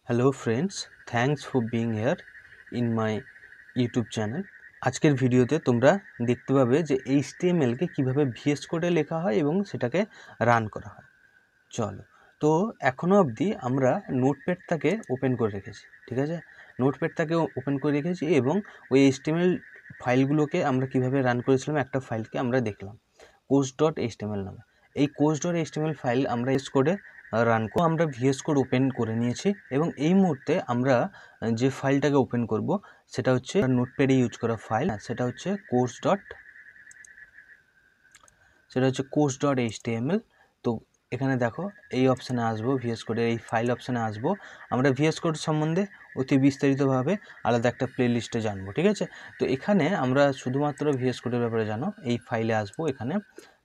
Hello friends, thanks for being here in my YouTube channel. আজকের ভিডিওতে তোমরা দেখতে পাবে যে এইচটিএমএলকে কীভাবে ভিএস কোডে লেখা হয় এবং সেটাকে রান করা হয়। চলো, তো এখনও অবধি আমরা নোটপ্যাডটাকে ওপেন করে রেখেছি, ঠিক আছে? নোটপ্যাডটাকে ওপেন করে রেখেছি এবং ওই এইচটিএমএল ফাইলগুলোকে আমরা কীভাবে রান করেছিলাম, একটা ফাইলকে আমরা দেখলাম course.html নামে। এই course.html ফাইল আমরা ভিএস কোডে রান করব। আমরা ভিএস কোড ওপেন করে নিয়েছি এবং এই মুহূর্তে আমরা যে ফাইলটাকে ওপেন করব সেটা হচ্ছে নোটপ্যাডে ইউজ করা ফাইল, সেটা হচ্ছে course.html। তো এখানে দেখো এই অপশানে আসবো, ভিএস কোডের এই ফাইল অপশানে আসবো। আমরা ভিএস কোড সম্বন্ধে অতি বিস্তারিতভাবে আলাদা একটা প্লেলিস্টে জানবো, ঠিক আছে? তো এখানে আমরা শুধুমাত্র ভিএস কোডের ব্যাপারে জানো, এই ফাইলে আসবো এখানে।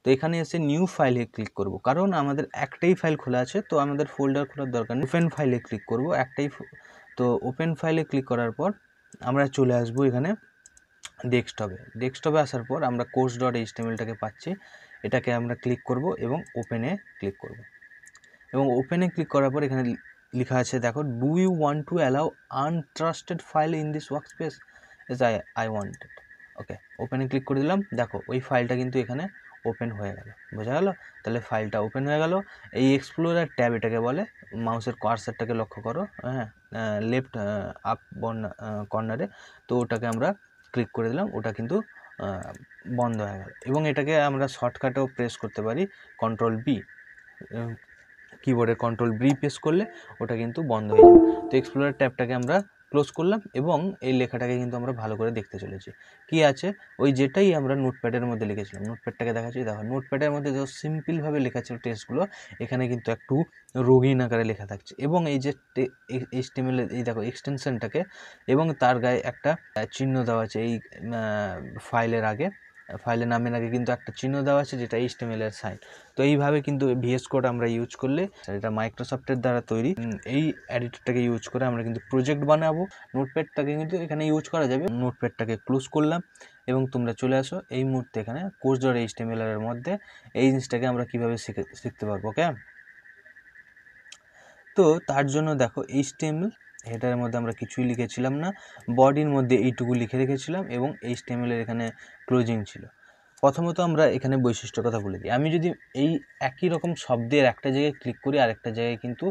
তো এখানে এসে নিউ ফাইলে ক্লিক করব, কারণ আমাদের একটাই ফাইল খোলা আছে, তো আমাদের ফোল্ডার খোলার দরকার নেই। ওপেন ফাইলে ক্লিক করব একটাই। তো ওপেন ফাইলে ক্লিক করার পর আমরা চলে আসবো এখানে ডেস্কটপে আসার পর আমরা course.htmlটাকে পাচ্ছি, এটাকে আমরা ক্লিক করব এবং ওপেনে ক্লিক করব। এবং ওপেনে ক্লিক করার পর এখানে লেখা আছে, দেখো, do you want to allow untrusted file in this workspace? Yes I want it. Okay, ওপেনে ক্লিক করে দিলাম। দেখো ওই ফাইলটা কিন্তু এখানে ওপেন হয়ে গেল, বোঝা গেল? তাহলে ফাইলটা ওপেন হয়ে গেল। এই এক্সপ্লোরার ট্যাব এটাকে বলে। মাউসের কার্সারটাকে লক্ষ্য করো, হ্যাঁ, লেফট আপ কর্নারে। তো ওটাকে আমরা ক্লিক করে দিলাম, ওটা কিন্তু বন্ধ হয়ে গেল। এবং এটাকে আমরা শর্টকাটেও প্রেস করতে পারি, Ctrl+B, কিবোর্ডে Ctrl+B প্রেস করলে ওটা কিন্তু বন্ধ হয়ে যাবে। তো এক্সপ্লোরার ট্যাবটাকে আমরা ক্লোজ করলাম এবং এই লেখাটাকে কিন্তু আমরা ভালো করে দেখতে চলেছি। কি আছে, ওই যেটাই আমরা নোটপ্যাডের মধ্যে লিখেছিলাম, নোটপ্যাডটাকে দেখাচ্ছি। দেখো নোটপ্যাডের মধ্যে যে সিম্পলভাবে লেখা ছিল টেক্সটগুলো, এখানে কিন্তু একটু রঙিন আকারে লেখা থাকছে। এবং এই যে HTML এই দেখো এক্সটেনশনটাকে, এবং তার গায়ে একটা চিহ্ন দেওয়া আছে। এই ফাইলের আগে, ফাইলের নামের আগে কিন্তু একটা চিহ্ন দেওয়া আছে, যেটা HTML এর সাইন। তো এইভাবে কিন্তু ভিএস কোড আমরা ইউজ করলে, এটা মাইক্রোসফটের দ্বারা তৈরি, এই এডিটরটাকে ইউজ করে আমরা কিন্তু প্রজেক্ট বানাবো। নোটপ্যাডটাকে কিন্তু এখানে ইউজ করা যাবে। নোটপ্যাডটাকে ক্লোজ করলাম এবং তোমরা চলে আসো এই মুহূর্তে এখানে course.html এর মধ্যে এই জিনিসটাকে আমরা কীভাবে শিখতে পারবো। ওকে, তো তার জন্য দেখো HTML হেডারের মধ্যে আমরা কিছুই লিখেছিলাম না, বডির মধ্যে এইটুকু লিখে রেখেছিলাম এবং HTML এর এখানে ক্লোজিং ছিল। প্রথমত আমরা এখানে বৈশিষ্ট্যের কথা বলে দিই। আমি যদি এই একই রকম শব্দের একটা জায়গায় ক্লিক করি, আর একটা জায়গায় কিন্তু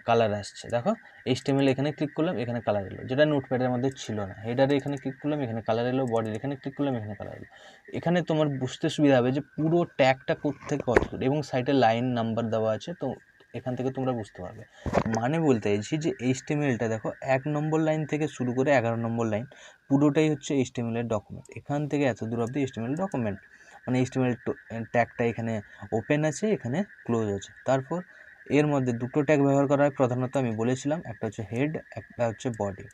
কালার আসছে। দেখো HTML এখানে ক্লিক করলাম, এখানে কালার এলো, যেটা নোটপ্যাডের মধ্যে ছিল না। হেডারে এখানে ক্লিক করলাম, এখানে কালার এলো। বডির এখানে ক্লিক করলাম, এখানে কালার এলো। এখানে তোমার বুঝতে সুবিধা হবে যে পুরো ট্যাগটা কোত্থেকে কত, এবং সাইডে লাইন নাম্বার দেওয়া আছে। তো এখান থেকে তোমরা বুঝতে পারবে। মানে বলতে চাইছি যে HTMLটা দেখো 1 নম্বর লাইন থেকে শুরু করে 11 নম্বর লাইন পুরোটাই হচ্ছে HTML এর ডকুমেন্ট। এখান থেকে এত দূর অবধি HTML ডকুমেন্ট, মানে HTML ট্যাগটা এখানে ওপেন আছে, এখানে ক্লোজ আছে। তারপর এর মধ্যে দুটো ট্যাগ ব্যবহার করা হয় প্রধানত, আমি বলেছিলাম, একটা হচ্ছে হেড, একটা হচ্ছে বডি।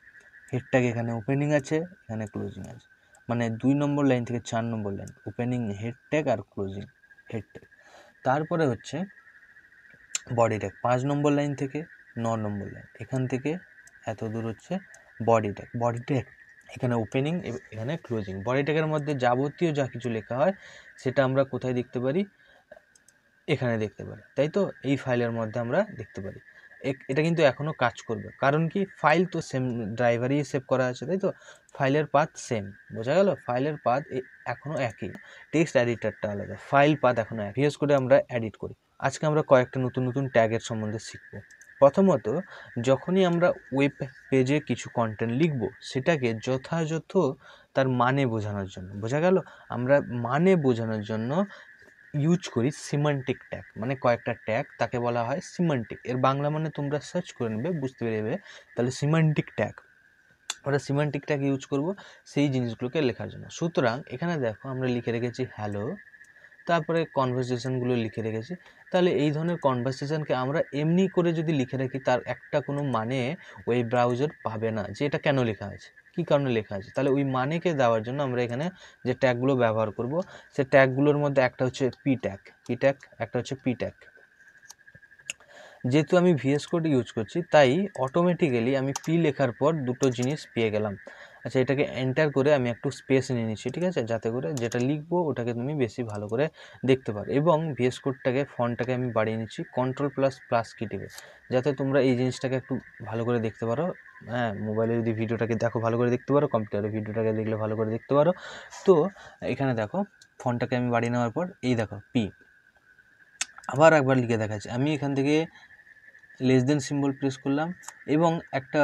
হেড ট্যাগ এখানে ওপেনিং আছে, এখানে ক্লোজিং আছে, মানে 2 নম্বর লাইন থেকে 4 নম্বর লাইন ওপেনিং হেড ট্যাগ আর ক্লোজিং হেড ট্যাগ। তারপরে হচ্ছে বডি ট্যাগ 5 নম্বর লাইন থেকে 9 নম্বর লাইন, এখান থেকে এত দূর হচ্ছে বডি ট্যাগ। বডি ট্যাগ এখানে ওপেনিং, এখানে ক্লোজিং। বডি ট্যাগের মধ্যে যাবতীয় যা কিছু লেখা হয় সেটা আমরা কোথায় দেখতে পারি? এখানে দেখতে পারি, তাই তো? এই ফাইলের মধ্যে আমরা দেখতে পারি। এটা কিন্তু এখনও কাজ করবে, কারণ কি, ফাইল তো সেম ড্রাইভারই সেভ করা আছে, তাই তো? ফাইলের পাথ সেম, বোঝা গেল? ফাইলের পাথ এখনও একই, টেক্সট এডিটরটা আলাদা, ফাইল পাথ এখনও একই। ভিএস কোডে আমরা এডিট করি। আজকে আমরা কয়েকটা নতুন নতুন ট্যাগের সম্বন্ধে শিখব। প্রথমত, যখনই আমরা ওয়েব পেজে কিছু কন্টেন্ট লিখব, সেটাকে যথাযথ তার মানে বোঝানোর জন্য, বোঝা গেল, আমরা মানে বোঝানোর জন্য ইউজ করি সিমান্টিক ট্যাগ। মানে কয়েকটা ট্যাগ, তাকে বলা হয় সিমান্টিক। এর বাংলা মানে তোমরা সার্চ করে নেবে, বুঝতে পেরে। তাহলে সিমান্টিক ট্যাগ, আমরা সিমান্টিক ট্যাগ ইউজ করব সেই জিনিসগুলোকে লেখার জন্য। সুতরাং এখানে দেখো আমরা লিখে রেখেছি হ্যালো, তারপরে কনভারসেশনগুলো লিখে রেখেছি। তাহলে এই ধরনের কনভারসেশনকে আমরা এমনি করে যদি লিখে রাখি, তার একটা কোনো মানে ওয়েব ব্রাউজার পাবে না যে এটা কেন লেখা আছে, কী কারণে লেখা আছে। তাহলে ওই মানেকে দেওয়ার জন্য আমরা এখানে যে ট্যাগগুলো ব্যবহার করব, সে ট্যাগগুলোর মধ্যে একটা হচ্ছে পি ট্যাগ, একটা হচ্ছে পি ট্যাগ। যেহেতু আমি ভিএস কোড ইউজ করছি, তাই অটোমেটিক্যালি আমি পি লেখার পর দুটো জিনিস পেয়ে গেলাম। আচ্ছা, এটাকে এন্টার করে আমি একটু স্পেস নিয়ে নিচ্ছি, ঠিক আছে, যাতে করে যেটা লিখবো ওটাকে তুমি বেশি ভালো করে দেখতে পারো। এবং ভিএস কোডটাকে ফন্টটাকে আমি বাড়িয়ে নিচ্ছি কন্ট্রোল++ কি টিপে, যাতে তোমরা এই জিনিসটাকে একটু ভালো করে দেখতে পারো। হ্যাঁ, মোবাইলে যদি ভিডিওটাকে দেখো ভালো করে দেখতে পারো, কম্পিউটারে ভিডিওটাকে দেখলে ভালো করে দেখতে পারো। তো এখানে দেখো ফন্টটাকে আমি বাড়িয়ে নেওয়ার পর এই দেখো পি, আবার একবার লিখে দেখাচ্ছি। আমি এখান থেকে লেস দেন সিম্বল প্রেস করলাম এবং একটা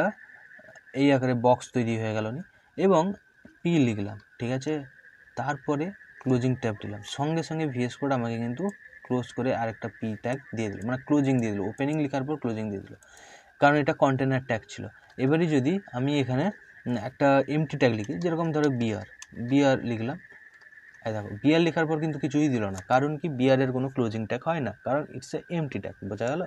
এই আকারে বক্স তৈরি হয়ে গেল নি, এবং পি লিখলাম, ঠিক আছে। তারপরে ক্লোজিং ট্যাব দিলাম, সঙ্গে সঙ্গে ভিএস কোড আমাকে কিন্তু ক্লোজ করে আরেকটা পি ট্যাগ দিয়ে দিল, মানে ক্লোজিং দিয়ে দিল, ওপেনিং লেখার পর ক্লোজিং দিয়ে দিল, কারণ এটা কন্টেনার ট্যাগ ছিল। এবারে যদি আমি এখানে একটা এমটি ট্যাগ লিখি, যেরকম ধরো বিআর লিখলাম, এই দেখো বিআর লেখার পর কিন্তু কিছুই দিল না, কারণ কি বিআরের কোনো ক্লোজিং ট্যাগ হয় না, কারণ ইটস এ এমটি ট্যাগ, বোঝা গেল।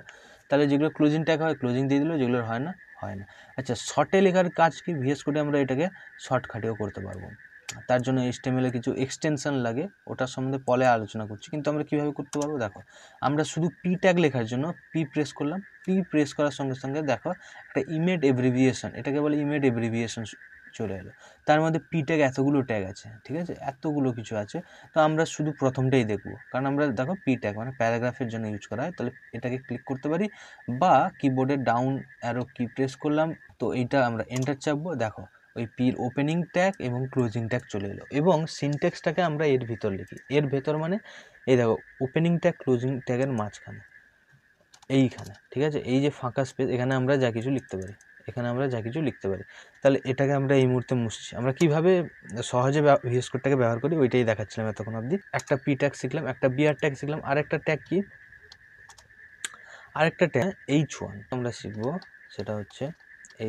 তাহলে যেগুলো ক্লোজিং ট্যাগ হয় ক্লোজিং দিয়ে দিল, যেগুলো হয় না হয় না। আচ্ছা, শর্টে লেখার কাজ কি, ভিএস কোডে আমরা এটাকে শর্টকাটেও করতে পারবো। তার জন্য এইচটিএমএল এ কিছু এক্সটেনশন লাগে, ওটার সম্বন্ধে পরে আলোচনা করছি। কিন্তু আমরা কীভাবে করতে পারবো দেখো, আমরা শুধু পি ট্যাগ লেখার জন্য পি প্রেস করলাম, পি প্রেস করার সঙ্গে সঙ্গে দেখো একটা ইমেড এব্রিভিয়েশন, এটাকে বলে ইমেড এব্রিভিয়েশন চলে এলো। তার মধ্যে পি ট্যাগ এতগুলো ট্যাগ আছে, ঠিক আছে, এতগুলো কিছু আছে। তো আমরা শুধু প্রথমটাই দেখব, কারণ আমরা দেখো পি ট্যাগ মানে প্যারাগ্রাফের জন্য ইউজ করা হয়, তাহলে এটাকে ক্লিক করতে পারি, বা কিবোর্ডে ডাউন অ্যারো কি প্রেস করলাম, তো এইটা আমরা এন্টার চাপবো, দেখো ওই পির ওপেনিং ট্যাগ এবং ক্লোজিং ট্যাগ চলে এলো। এবং সিনট্যাক্সটাকে আমরা এর ভিতর লিখি, এর ভেতর মানে এই দেখো ওপেনিং ট্যাগ ক্লোজিং ট্যাগের মাঝখানে এইখানে, ঠিক আছে, এই যে ফাঁকা স্পেস, এখানে আমরা যা কিছু লিখতে পারি, এখানে আমরা যা কিছু লিখতে পারি। তাহলে এটাকে আমরা এই মুহূর্তে মুছছি। আমরা কিভাবে সহজে ভিএস কোডটাকে ব্যবহার করি ওইটাই দেখাচ্ছিলাম এতক্ষণ অবধি। একটা পি ট্যাগ শিখলাম, একটা বিআর ট্যাগ শিখলাম, আরেকটা ট্যাগ কি, আরেকটা ট্যাগ H1 আমরা শিখবো, সেটা হচ্ছে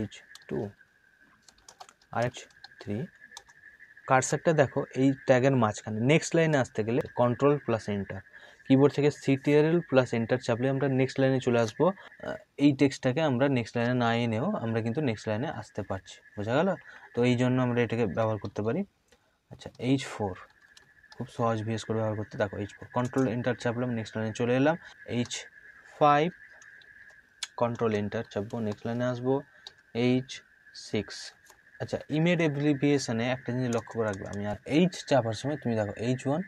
H2 আর H3। কার্সারটা দেখো এই ট্যাগের মাঝখানে, নেক্সট লাইনে আসতে গেলে কন্ট্রোল+এন্টার, কিবোর্ড থেকে CTRL+এন্টার চাপলে আমরা নেক্সট লাইনে চলে আসবো। এই টেক্সটটাকে আমরা নেক্সট লাইনে না এনেও আমরা কিন্তু নেক্সট লাইনে আসতে পারছি, বোঝা গেল। তো এই জন্য আমরা এটাকে ব্যবহার করতে পারি। আচ্ছা, H4 খুব সহজ ভিএস করে ব্যবহার করতে, দেখো H4 কন্ট্রোল-এন্টার চাপলাম, নেক্সট লাইনে চলে এলাম। H5 কন্ট্রোল-এন্টার চাপবো, নেক্সট লাইনে আসবো। H6। আচ্ছা, ইমেড এব্রিভিয়েশনে একটা জিনিস লক্ষ্য করে রাখবে, আমি আর এইচ চাপার সময় তুমি দেখো H1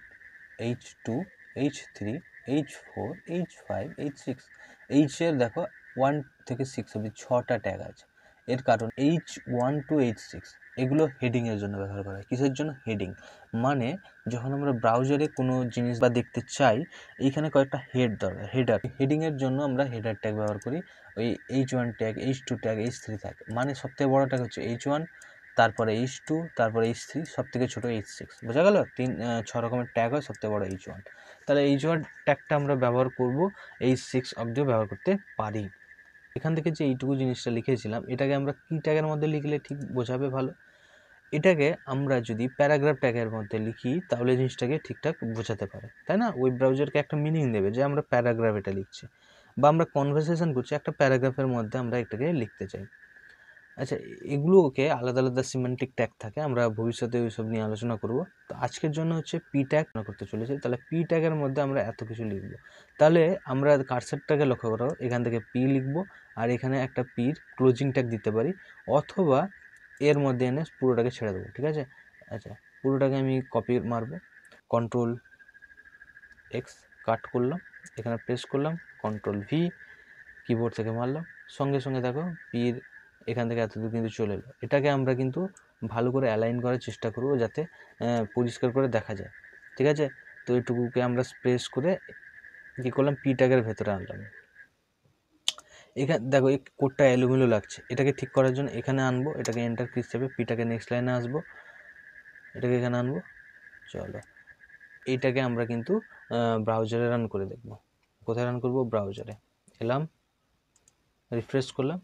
H2 H3 H4 H5 H6, এইচের দেখো 1 থেকে 6 অবধি 6টা ট্যাগ আছে। এর কারণ H1 to H6 এগুলো হেডিংয়ের জন্য ব্যবহার করা হয়। কিসের জন্য? হেডিং, মানে যখন আমরা ব্রাউজারে কোনো জিনিস বা দেখতে চাই, এইখানে কয়েকটা হেড দরকার, হেডার, হেডিংয়ের জন্য আমরা হেডার ট্যাগ ব্যবহার করি। ওই H1 tag, H2 tag, H3 tag, মানে সবথেকে বড় ট্যাগ হচ্ছে H1, তারপরে H2, তারপরে H3, সবথেকে ছোটো H6, বোঝা গেল। 6 রকমের ট্যাগ হয়, সবথেকে বড় H1। তাহলে H1 ট্যাগটা আমরা ব্যবহার করব, H6 অবধিও ব্যবহার করতে পারি। এখান থেকে যে এইটুকু জিনিসটা লিখেছিলাম, এটাকে আমরা কি ট্যাগের মধ্যে লিখলে ঠিক বোঝাবে ভালো? এটাকে আমরা যদি প্যারাগ্রাফ ট্যাগের মধ্যে লিখি তাহলে জিনিসটাকে ঠিকঠাক বোঝাতে পারে, তাই না? ওয়েব ব্রাউজারকে একটা মিনিং দেবে যে আমরা প্যারাগ্রাফ এটা লিখছি, বা আমরা কনভারসেশন করছি, একটা প্যারাগ্রাফের মধ্যে আমরা এটাকে লিখতে চাই। আচ্ছা, এগুলোকে আলাদা আলাদা সিমেন্টিক ট্যাগ থাকে, আমরা ভবিষ্যতে ওইসব নিয়ে আলোচনা করব। তো আজকের জন্য হচ্ছে পি ট্যাগ করতে চলেছে। তাহলে পি ট্যাগের মধ্যে আমরা এত কিছু লিখব। তাহলে আমরা কার্সারটাকে লক্ষ্য করো, এখান থেকে পি লিখব, আর এখানে একটা পির ক্লোজিং ট্যাগ দিতে পারি, অথবা এর মধ্যে এনে পুরোটাকে ছেড়ে দেবো, ঠিক আছে। আচ্ছা, পুরোটাকে আমি কপি মারবো, Ctrl+X কাট করলাম, এখানে প্রেস করলাম, Ctrl+V কিবোর্ড থেকে মারলাম, সঙ্গে সঙ্গে দেখো পির এখান থেকে এতদূর কিন্তু চলে এলো। এটাকে আমরা কিন্তু ভালো করে অ্যালাইন করার চেষ্টা করব, যাতে পরিষ্কার করে দেখা যায়, ঠিক আছে। তো এইটুকুকে আমরা প্রেস করে কী করলাম, পি ট্যাগের ভেতরে আনলাম। এখানে দেখো এই কোডটা এলোমেলো লাগছে, এটাকে ঠিক করার জন্য এখানে আনবো, এটাকে এন্টার কি হিসেবে, পিটাকে নেক্সট লাইনে আসবো, এটাকে এখানে আনবো। চলো, এইটাকে আমরা কিন্তু ব্রাউজারে রান করে দেখব। কোথায় রান করব? ব্রাউজারে এলাম, রিফ্রেশ করলাম,